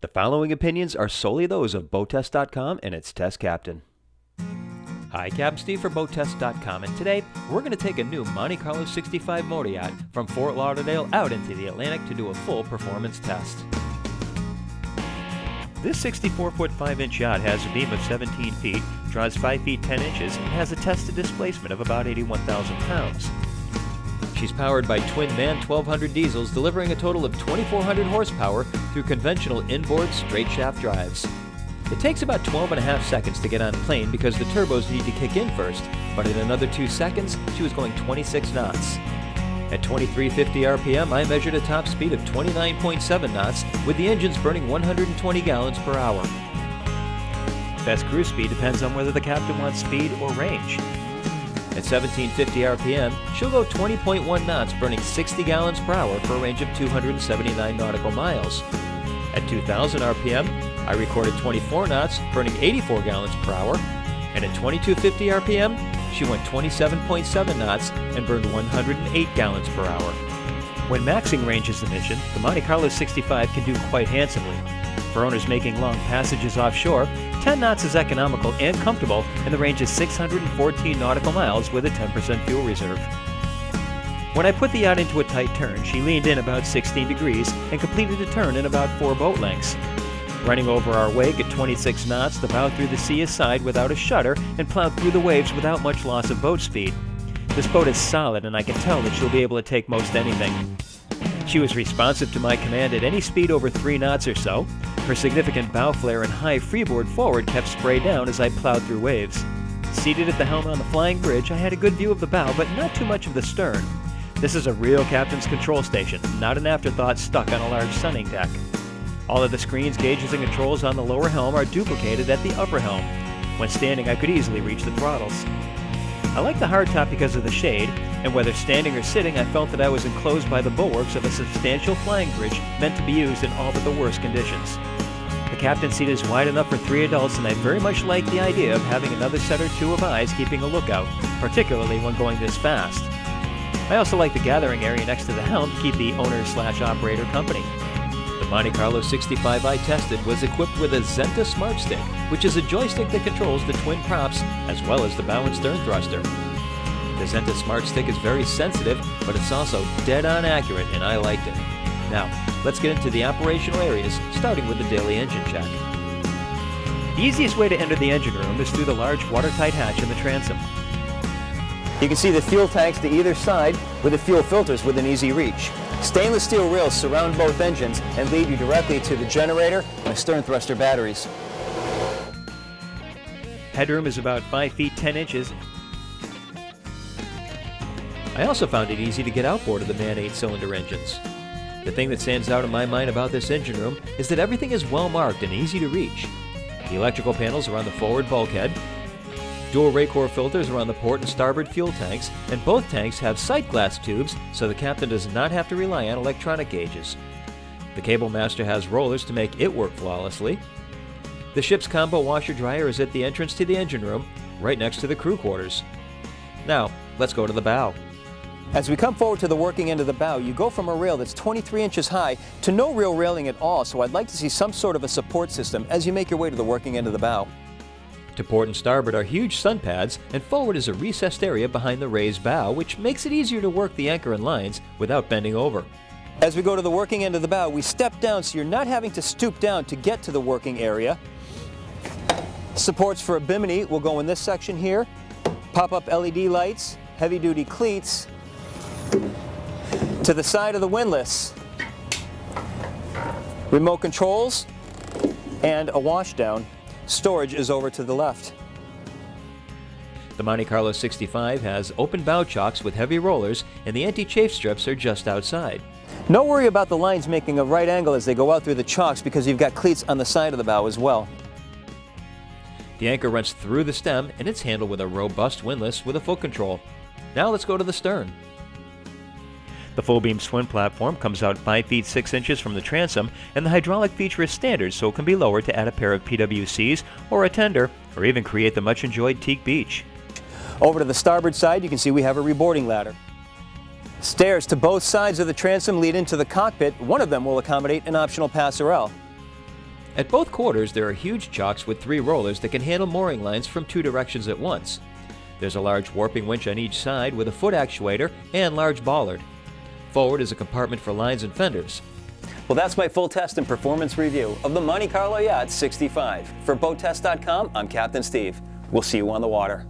The following opinions are solely those of BoatTest.com and its test captain. Hi, Captain Steve for BoatTest.com, and today we're going to take a new Monte Carlo 65 motor yacht from Fort Lauderdale out into the Atlantic to do a full performance test. This 64-foot 5-inch yacht has a beam of 17 feet, draws 5 feet 10 inches, and has a tested displacement of about 81,000 pounds. She's powered by twin-man 1200 diesels, delivering a total of 2,400 horsepower through conventional inboard straight-shaft drives. It takes about 12.5 seconds to get on plane because the turbos need to kick in first, but in another 2 seconds, she was going 26 knots. At 2350 RPM, I measured a top speed of 29.7 knots, with the engines burning 120 gallons per hour. Best cruise speed depends on whether the captain wants speed or range. At 1750 RPM, she'll go 20.1 knots, burning 60 gallons per hour for a range of 279 nautical miles. At 2000 RPM, I recorded 24 knots, burning 84 gallons per hour, and at 2250 RPM, she went 27.7 knots and burned 108 gallons per hour. When maxing range is an issue, the Monte Carlo 65 can do quite handsomely. For owners making long passages offshore, 10 knots is economical and comfortable, and the range is 614 nautical miles with a 10% fuel reserve. When I put the yacht into a tight turn, she leaned in about 16 degrees and completed a turn in about 4 boat lengths. Running over our wake at 26 knots, the bow through the sea is side without a shudder and plowed through the waves without much loss of boat speed. This boat is solid, and I can tell that she'll be able to take most anything. She was responsive to my command at any speed over 3 knots or so. Her significant bow flare and high freeboard forward kept spray down as I plowed through waves. Seated at the helm on the flying bridge, I had a good view of the bow, but not too much of the stern. This is a real captain's control station, not an afterthought stuck on a large sunning deck. All of the screens, gauges, and controls on the lower helm are duplicated at the upper helm. When standing, I could easily reach the throttles. I like the hardtop because of the shade, and whether standing or sitting, I felt that I was enclosed by the bulwarks of a substantial flying bridge meant to be used in all but the worst conditions. The captain's seat is wide enough for 3 adults, and I very much like the idea of having another set or 2 of eyes keeping a lookout, particularly when going this fast. I also like the gathering area next to the helm to keep the owner/operator company. The Monte Carlo 65 I tested was equipped with a Zenta Smart Stick, which is a joystick that controls the twin props as well as the bow and stern thruster. The Zenta Smart Stick is very sensitive, but it's also dead-on accurate, and I liked it. Now, let's get into the operational areas, starting with the daily engine check. The easiest way to enter the engine room is through the large watertight hatch in the transom. You can see the fuel tanks to either side with the fuel filters within easy reach. Stainless steel rails surround both engines and lead you directly to the generator and the stern thruster batteries. Headroom is about 5 feet 10 inches. I also found it easy to get outboard of the MAN 8-cylinder engines. The thing that stands out in my mind about this engine room is that everything is well marked and easy to reach. The electrical panels are on the forward bulkhead. Dual Raycor filters are on the port and starboard fuel tanks, and both tanks have sight glass tubes, so the captain does not have to rely on electronic gauges. The cable master has rollers to make it work flawlessly. The ship's combo washer-dryer is at the entrance to the engine room, right next to the crew quarters. Now, let's go to the bow. As we come forward to the working end of the bow, you go from a rail that's 23 inches high to no real railing at all, so I'd like to see some sort of a support system as you make your way to the working end of the bow. To port and starboard are huge sun pads, and forward is a recessed area behind the raised bow, which makes it easier to work the anchor and lines without bending over. As we go to the working end of the bow, we step down so you're not having to stoop down to get to the working area. Supports for a bimini will go in this section here. Pop-up LED lights, heavy-duty cleats. To the side of the windlass, remote controls and a washdown. Storage is over to the left. The Monte Carlo 65 has open bow chocks with heavy rollers, and the anti-chafe strips are just outside. No worry about the lines making a right angle as they go out through the chocks because you've got cleats on the side of the bow as well. The anchor runs through the stem, and it's handled with a robust windlass with a foot control. Now let's go to the stern. The full-beam swim platform comes out 5 feet 6 inches from the transom, and the hydraulic feature is standard, so it can be lowered to add a pair of PWCs or a tender, or even create the much-enjoyed teak beach. Over to the starboard side, you can see we have a reboarding ladder. Stairs to both sides of the transom lead into the cockpit. One of them will accommodate an optional passerelle. At both quarters, there are huge chocks with 3 rollers that can handle mooring lines from 2 directions at once. There's a large warping winch on each side with a foot actuator and large bollard. Forward is a compartment for lines and fenders. Well, that's my full test and performance review of the Monte Carlo Yacht 65. For BoatTest.com, I'm Captain Steve. We'll see you on the water.